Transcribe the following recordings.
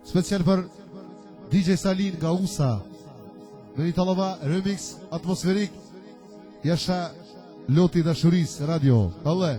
Special për DJ Salin nga USA. Me një talova remix atmosferik. Jasha Loti Dashuris Radio. Alle.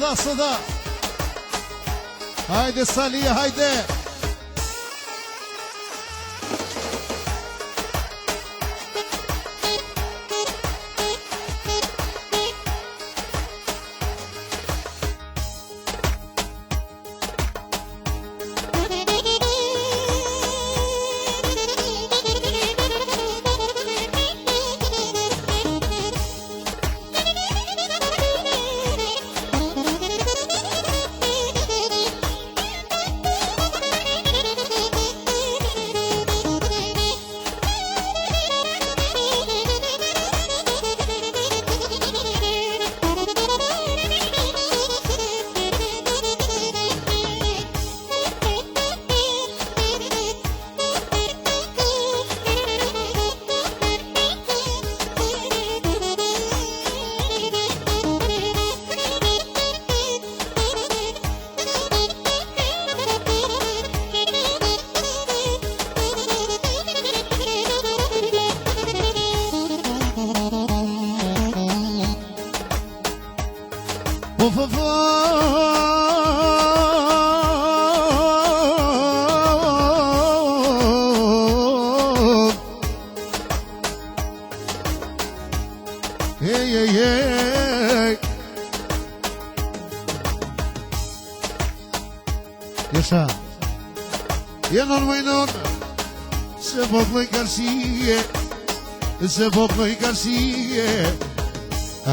Allah sıda. Haydi Salih haydi. Jasha. Jenon mëjnon. Se pokloj karsie. Se pokloj karsie.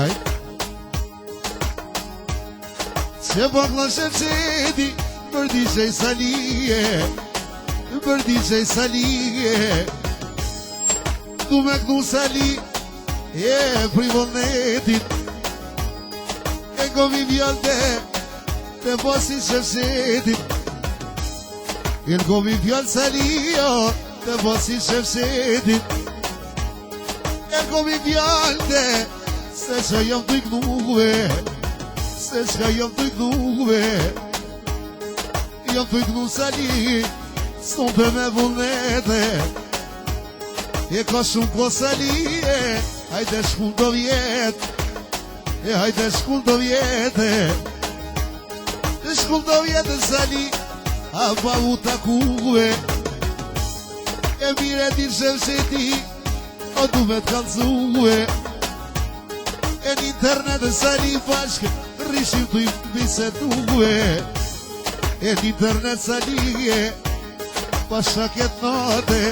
Aj. Se pokloj shëfqeti. Për DJ Salije. Për DJ Salije. Du me kënu Sali. E privonetit. E gomi vjallë te posin shëfqetit. Il gomi fjallë Salio, te posin shëfqetit. Il gomi fjallë se që jam të ignuve. Se që jam të ignuve. Jam të ignu Sali, s'ton për me vullnete. E ka shumë ko Sali, hajde shkull do vjet. E hajde shkull do vjete. Shkull do vjetë Sali, a pa u takuve. E mire ti shëfqeti, o du me t'kalzue. E në internet Sali bashkë, rishim të i bisedue. E në internet Salije, pasha këtë note.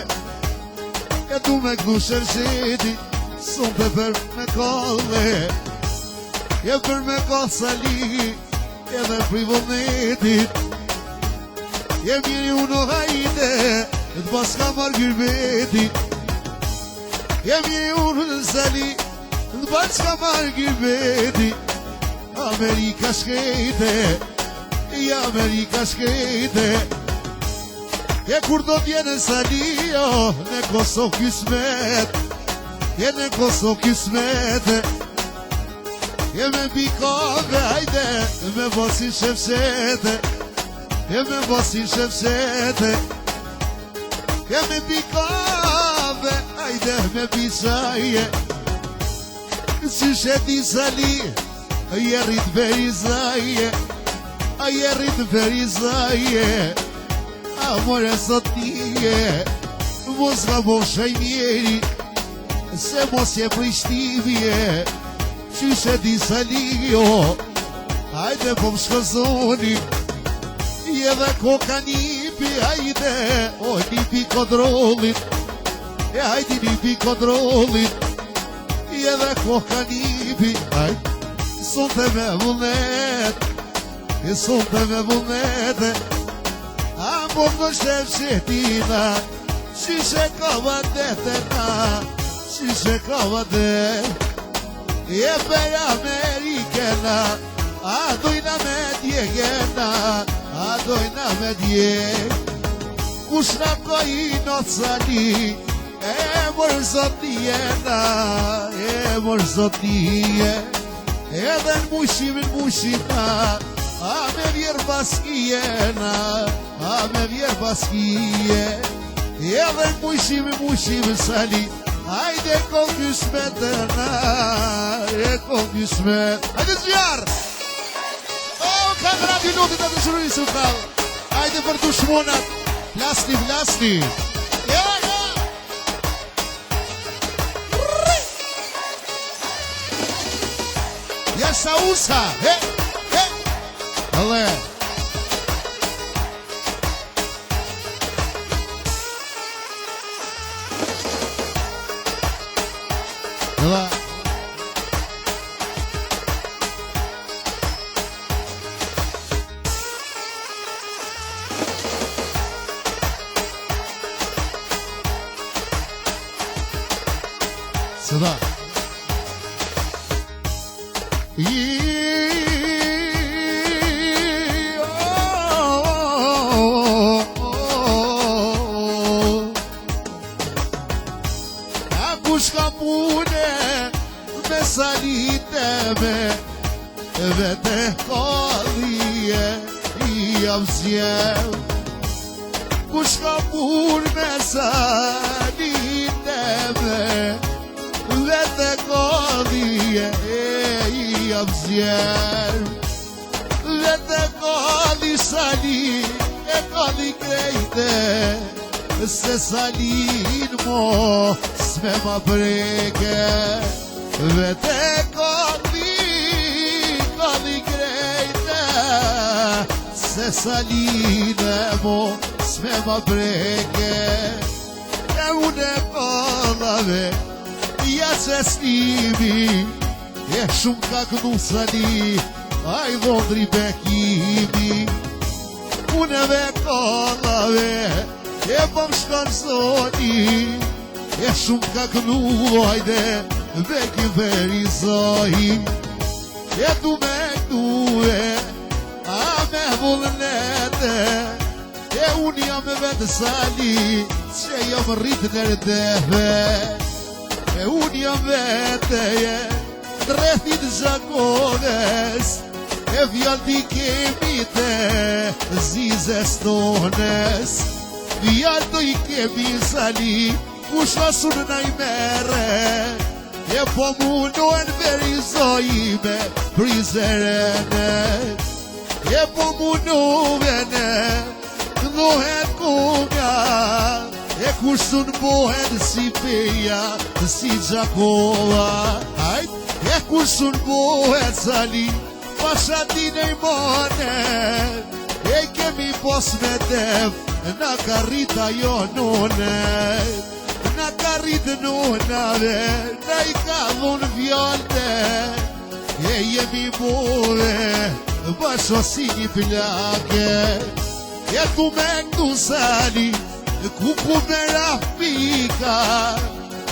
E du me kënu shëfqeti, son të për me kolle. E për me kolle Sali, edhe privonetit. Je miri uno hajde, të pas ka marrë gërbetit. Je miri uno Sali, të pas ka marrë gërbetit. Amerika shkejte, Amerika shkejte. E kur do t'jene Salio, në Kosovë kismet. Je në Kosovë kismet. Je me bikove, hajde, me bosin shëfqete. Je me bosin shëfqete. Je me bikove, hajde, me bisaje. Si sheti Sali, je rrit verizaje. Je rrit verizaje. Amore sot nije, mos nga boshaj njeri. Se mos je prishtivje. Qyshe di Salio, hajde po më shkëzoni. Je dhe koka nipi, hajde, o nipi kodrolit. E hajdi nipi kodrolit. Je dhe koka nipi, hajde. Sonte me vullnet, sonte me vullnet. A më në shëfqetina, Shishe ka vëndetena, shishe ka vëndet. E për Amerikena, a dojna me djegena, a dojna me djeg. Kush na koi no cali, e mor zotijena, e mor zotije. Edhe në mushina, a me vjerë baskijena, a me vjerë baskije. Edhe në mushime sali, hajde ko kysmetena, e ko kysmet. Hajde zjarë! O, kanë rati minutit të të shururi së kallë. Hajde për të shmonat, plasni, plasni. Ja, ja! Ja sa usa, he, he! Alle! Alla! Сюда. Kush ka pune me salite me vete kallie I jam zjem. Kush ka pune me salite me vete kallie I jam zjem. Vete kalli sali e kalli krejte se salin mo s'me ma breke. Vete kalli krejte se salin mo s'me ma breke. E une kallave ja që snimi e shumë ka kënu sali a I dhondri bekimi. Uneve kallave e pëm shkan zoni e shumë ka kënu hajde beki veri zohi. E du me kënue a me vullnete e unë jam e vetë sali që jam rritë në rdeve. E unë jam veteje drethit zhakones e vjallë kemi te zizes tones. Vjallë të I kemi sali kush asun na I mere e po mundohen verizojime prizerene. E po mundohene këndohen kunga e kursun bohen si peja si Gjakova. E kursun bohen sali pashatin e mone e kemi pos me def na karrita jo nune. Na karrit nunave na I ka dhun vjallë e jemi bove basho si një plake. E ku me këtu sali ku me rafika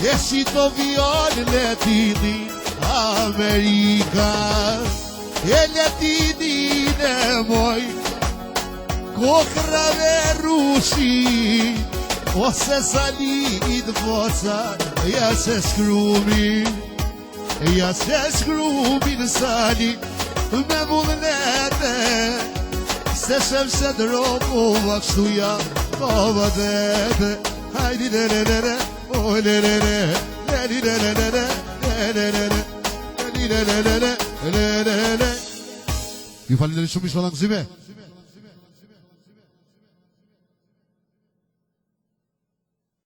e si to vjallë letini Amerika. E letinin e moj kokhrave rushi ose salit voca ja se shkrumi. Ja se shkrumi në sali me vullnete se shemshe drogova kështu ja kova dete. Hajdi lelelele o lelele lelelele lelelele lelelele lelelele. Ju falenderoj shumë I shpëllën kësime.